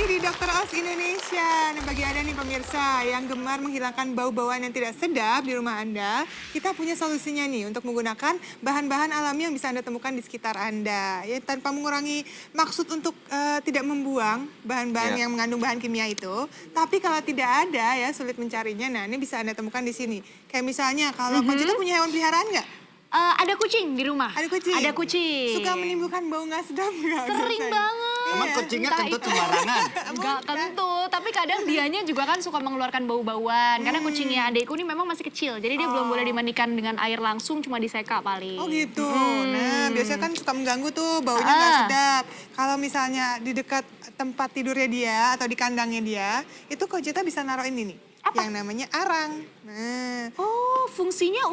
masih di Dokter Oz Indonesia. Nah, bagi Anda nih pemirsa yang gemar menghilangkan bau-bauan yang tidak sedap di rumah Anda, kita punya solusinya nih untuk menggunakan bahan-bahan alami yang bisa Anda temukan di sekitar Anda. Ya, tanpa mengurangi maksud untuk tidak membuang bahan-bahan yang mengandung bahan kimia itu. Tapi kalau tidak ada ya, sulit mencarinya, nah ini bisa Anda temukan di sini. Kayak misalnya kalau Conchita punya hewan peliharaan nggak? Ada kucing di rumah. Ada kucing? Ada kucing. Suka menimbulkan bau nggak sedap nggak? Sering biasanya? banget. Emang kucingnya Entah kentut itu. sembarangan? Enggak kentut, tapi kadang dianya juga kan suka mengeluarkan bau-bauan. Karena kucingnya adekku ini memang masih kecil, jadi dia belum boleh dimandikan dengan air langsung, cuma diseka paling. Oh gitu. Nah, biasanya kan suka mengganggu tuh, baunya nggak sedap. Kalau misalnya di dekat tempat tidurnya dia atau di kandangnya dia, itu Conchita bisa naruh ini nih. Apa? Yang namanya arang. Nah, Oh, fungsinya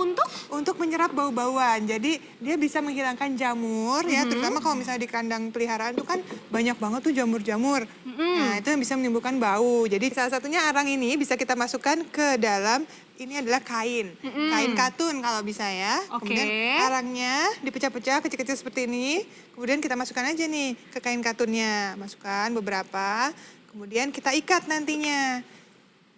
untuk menyerap bau-bauan. Jadi dia bisa menghilangkan jamur ya, terutama kalau misalnya di kandang peliharaan tuh kan banyak banget tuh jamur-jamur. Nah, itu yang bisa menimbulkan bau. Jadi salah satunya arang ini bisa kita masukkan ke dalam, ini adalah kain. Kain katun kalau bisa ya. Oke. Kemudian arangnya dipecah-pecah kecil-kecil seperti ini. Kemudian kita masukkan aja nih ke kain katunnya. Masukkan beberapa. Kemudian kita ikat nantinya.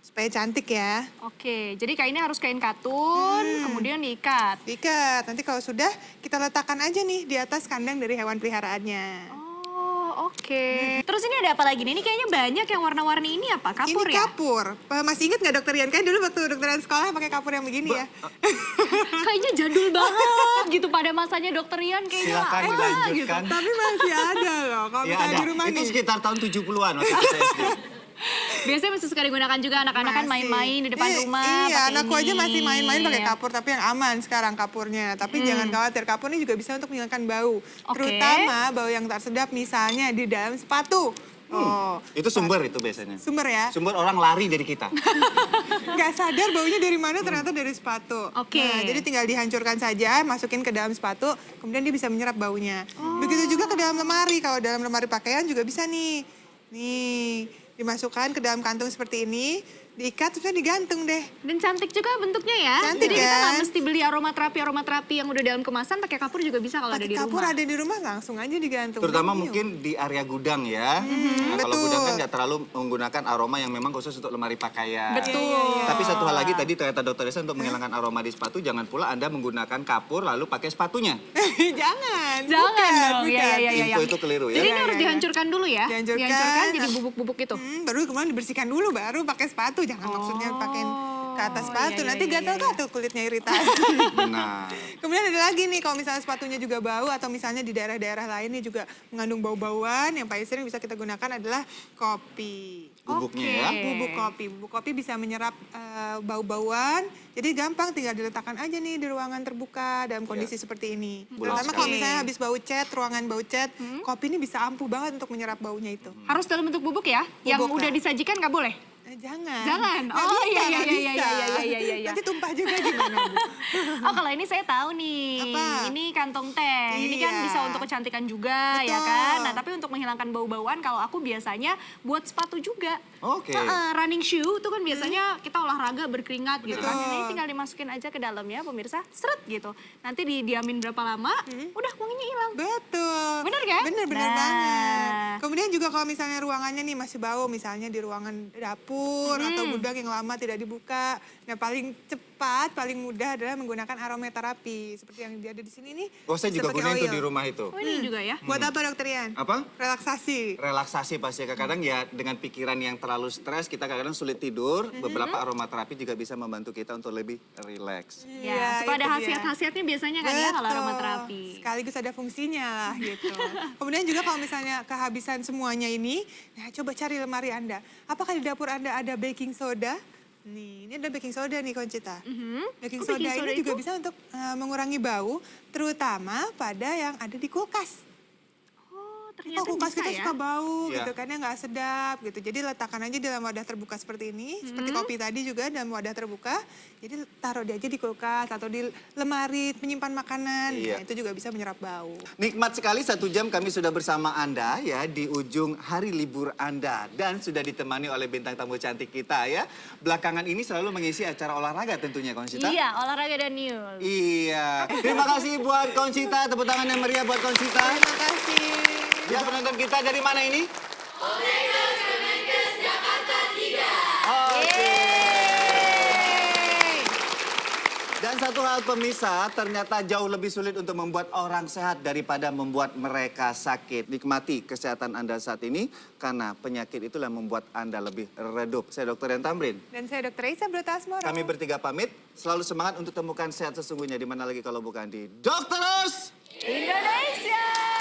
Supaya cantik ya. Oke, jadi kainnya harus kain katun, kemudian diikat. Diikat. Nanti kalau sudah, kita letakkan aja nih di atas kandang dari hewan peliharaannya. Oh, oke. Terus ini ada apa lagi nih? Ini kayaknya banyak yang warna-warni ini apa? Kapur Ini ya? kapur. Masih ingat nggak Dokter Rian? Kan dulu waktu dokteran sekolah pakai kapur yang begini ya. Kayaknya jadul banget gitu pada masanya Dokter Rian kayaknya. Silakan apa dilanjutkan. Tapi masih ada loh. Kalau Ya misalnya ada, di rumah itu nih. sekitar tahun 70-an waktu kita SD. Biasanya masih suka digunakan juga anak-anak kan Masih. main-main di depan rumah. Iya, pakai anakku aja ini. masih main-main pakai Iya. kapur, tapi yang aman sekarang kapurnya. Tapi jangan khawatir, kapur ini juga bisa untuk menghilangkan bau. Oke. Terutama bau yang tak sedap misalnya di dalam sepatu. Oh, Itu sumber itu biasanya. sumber ya. Sumber orang lari dari kita. Nggak sadar baunya dari mana, ternyata dari sepatu. Oke. Nah, jadi tinggal dihancurkan saja, masukin ke dalam sepatu, kemudian dia bisa menyerap baunya. Begitu juga ke dalam lemari, kalau dalam lemari pakaian juga bisa nih. Nih, dimasukkan ke dalam kantung seperti ini, diikat, terus digantung deh. Dan cantik juga bentuknya ya. Cantik Jadi kita kan? nggak mesti beli aromaterapi yang udah dalam kemasan, pakai kapur juga bisa kalau ada Pakai di kapur rumah. ada di rumah, langsung aja digantung. Terutama Iya. mungkin di area gudang ya. Nah, kalau betul. gudang kan nggak terlalu menggunakan aroma yang memang khusus untuk lemari pakaian. Betul. Tapi satu hal lagi tadi ternyata Dokter Risa untuk menghilangkan aroma di sepatu, jangan pula Anda menggunakan kapur lalu pakai sepatunya. Jangan. Jangan bukan, dong. Iya, bukan. iya, iya. Info itu keliru Jadi ya. ini harus dihancurkan dulu ya. Dihancurkan. jadi bubuk-bubuk itu. Baru kemudian dibersihkan dulu, baru pakai sepatu. Jangan maksudnya pakai ke atas sepatu, iya, nanti iya, gatal-gatal kulitnya iritasi. Benar. Kemudian ada lagi nih, kalau misalnya sepatunya juga bau atau misalnya di daerah-daerah lain nih juga mengandung bau-bauan, yang paling sering bisa kita gunakan adalah kopi. Bubuknya Oke. ya. Bubuk kopi bisa menyerap bau-bauan, jadi gampang tinggal diletakkan aja nih di ruangan terbuka dalam kondisi seperti ini. Bulan Terutama kalau sekali. misalnya habis bau cat, ruangan bau cat, kopi ini bisa ampuh banget untuk menyerap baunya itu. Harus dalam bentuk bubuk ya. Yang Bubuk, udah Kak. disajikan nggak boleh. Jangan. Jangan? Nggak Oh, bisa, iya, nggak iya, bisa. iya. Nanti tumpah juga gimana, Bu? Oh, kalau ini saya tahu nih. Apa? Ini kantong teh. Ini kan Iya. bisa untuk kecantikan juga ya Betul. kan. Nah, tapi untuk menghilangkan bau-bauan kalau aku biasanya buat sepatu juga. Oke. Running shoe itu kan biasanya kita olahraga berkeringat gitu kan. Betul. Ini tinggal dimasukin aja ke dalam ya pemirsa. Seret gitu. Nanti didiamin berapa lama, udah wanginya hilang. Betul. Bener kan? Bener Nah. banget. Kemudian juga kalau misalnya ruangannya nih masih bau, misalnya di ruangan dapur atau gudang yang lama tidak dibuka. Nah, paling cepat, paling mudah adalah menggunakan aromaterapi. Seperti yang ada di sini nih. Oh, saya juga seperti gunain tuh oil. di rumah itu. Oh, ini juga ya. Buat apa, Dokter Ian? Apa? Relaksasi. Relaksasi pasti. Kadang-kadang ya dengan pikiran yang terlalu stres, kita kadang-kadang sulit tidur. Beberapa aromaterapi juga bisa membantu kita untuk lebih rileks. Ya, suka itu ada dia. khasiat-khasiatnya biasanya kan ya kalau Betul. aromaterapi. Sekaligus ada fungsinya lah gitu. Kemudian juga kalau misalnya kehabisan semuanya ini, nah coba cari lemari Anda. Apakah di dapur Anda ada baking soda? Nih, ini ada baking soda nih Conchita. Baking Oh, soda baking soda ini juga itu? bisa untuk mengurangi bau, terutama pada yang ada di kulkas. Oh, Kok ternyata kulkas bisa kita ya. suka bau Iya. gitu kan, ya nggak sedap gitu. Jadi letakkan aja dalam wadah terbuka seperti ini, seperti kopi tadi juga dalam wadah terbuka. Jadi taruh dia aja di kulkas atau di lemari menyimpan makanan. Iya. Nah, itu juga bisa menyerap bau. Nikmat sekali 1 jam kami sudah bersama Anda ya di ujung hari libur Anda. Dan sudah ditemani oleh bintang tamu cantik kita ya. Belakangan ini selalu mengisi acara olahraga tentunya Conchita. Iya, olahraga dan news. Iya. Terima kasih buat Conchita. Tepuk tangan yang meriah buat Conchita. Terima kasih. Ya penonton kita dari mana ini? satu hal pemirsa, ternyata jauh lebih sulit untuk membuat orang sehat daripada membuat mereka sakit. Nikmati kesehatan Anda saat ini, karena penyakit itulah yang membuat Anda lebih redup. Saya Dr. Rian Tamrin. Dan saya Dr. Aisyah Brotasmoro. Kami bertiga pamit, selalu semangat untuk temukan sehat sesungguhnya. Di mana lagi kalau bukan di Dokter Us Indonesia!